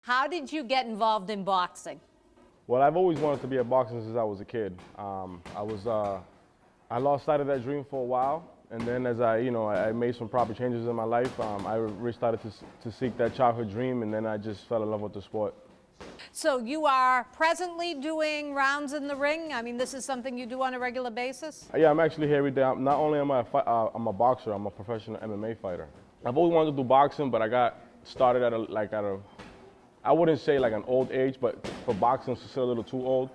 How did you get involved in boxing? Well, I've always wanted to be a boxer since I was a kid. I lost sight of that dream for a while, and then as I made some proper changes in my life, I restarted to seek that childhood dream, and then I just fell in love with the sport. So you are presently doing rounds in the ring? I mean, this is something you do on a regular basis? Yeah, I'm actually here every day. Not only am I'm a boxer, I'm a professional MMA fighter. I've always wanted to do boxing, but I got started at I wouldn't say like an old age, but for boxing, it's still a little too old.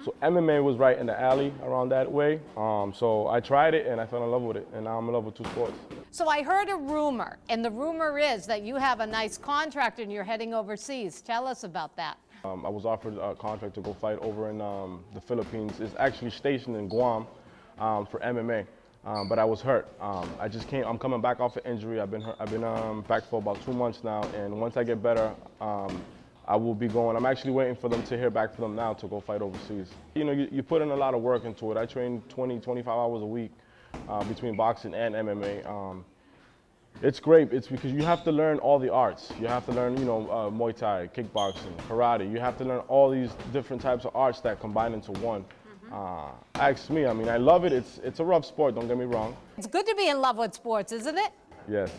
So MMA was right in the alley around that way. So I tried it and I fell in love with it, and now I'm in love with two sports. So I heard a rumor, and the rumor is that you have a nice contract and you're heading overseas. Tell us about that. I was offered a contract to go fight over in the Philippines. It's actually stationed in Guam for MMA, but I was hurt. I'm coming back off an injury. I've been back for about 2 months now, and once I get better, I will be going. I'm actually waiting for them to hear back from them now to go fight overseas. You know, you put in a lot of work into it. I train 20, 25 hours a week between boxing and MMA. It's great. It's because you have to learn all the arts. You have to learn, Muay Thai, kickboxing, karate. You have to learn all these different types of arts that combine into one. Ask me, I mean, I love it. It's a rough sport, don't get me wrong. It's good to be in love with sports, isn't it? Yes,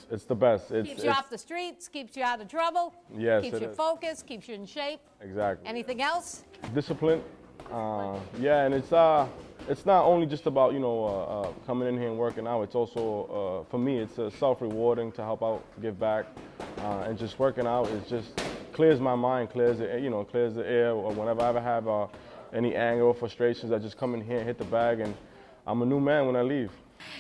it's the best. Keeps you off the streets, keeps you out of trouble, yes, keeps you focused, keeps you in shape. Exactly. Anything else? Discipline. Yeah, and it's not only just about, coming in here and working out. It's also, for me, it's self-rewarding to help out, give back, and just working out is just clears my mind, clears the air. Or whenever I ever have any anger or frustrations, I just come in here and hit the bag, and I'm a new man when I leave.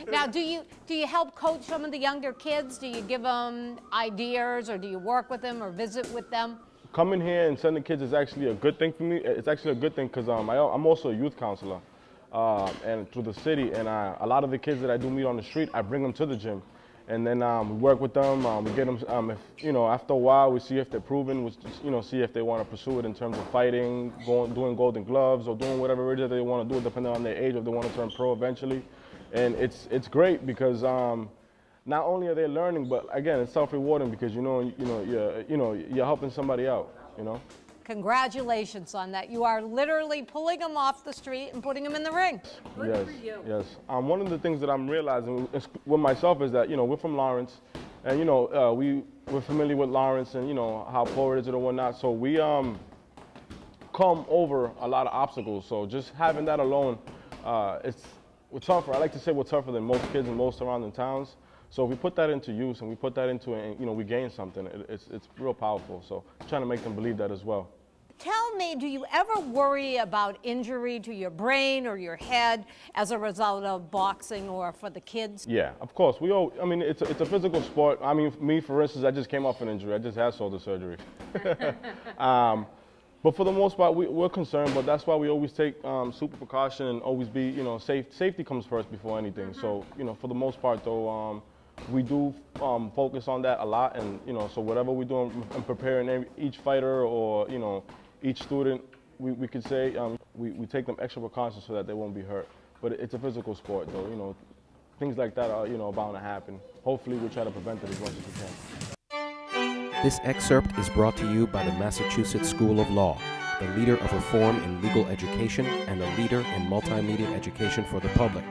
Now, do you help coach some of the younger kids? Do you give them ideas, or do you work with them or visit with them? Coming here and sending kids is actually a good thing for me. It's actually a good thing because I'm also a youth counselor and through the city, and a lot of the kids that I do meet on the street, I bring them to the gym, and then we work with them. We get them, after a while, we see if they're proven. See if they want to pursue it in terms of fighting, doing Golden Gloves, or doing whatever it is that they want to do, depending on their age, if they want to turn pro eventually. And it's great because not only are they learning, but again, it's self-rewarding because you're helping somebody out. Congratulations on that. You are literally pulling them off the street and putting them in the ring. Good for you. Yes. One of the things that I'm realizing with myself is that we're from Lawrence, and we're familiar with Lawrence and how poor it is and whatnot. So we come over a lot of obstacles. So just having that alone, we're tougher. I like to say we're tougher than most kids in most surrounding towns. So if we put that into use and we put that into, we gain something, it's real powerful. So I'm trying to make them believe that as well. Tell me, do you ever worry about injury to your brain or your head as a result of boxing or for the kids? Yeah, of course. It's a physical sport. I mean, me, for instance, I just came off an injury. I just had shoulder surgery. But for the most part, we're concerned, but that's why we always take super precaution and always be, safety comes first before anything. So, for the most part, though, we do focus on that a lot, and, so whatever we're doing and preparing each fighter or, each student, we could say we take them extra precautions so that they won't be hurt. But it's a physical sport, though, things like that are, bound to happen. Hopefully, we try to prevent it as much as we can. This excerpt is brought to you by the Massachusetts School of Law, the leader of reform in legal education and a leader in multimedia education for the public.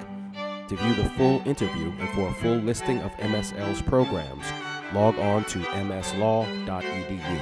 To view the full interview and for a full listing of MSL's programs, log on to mslaw.edu.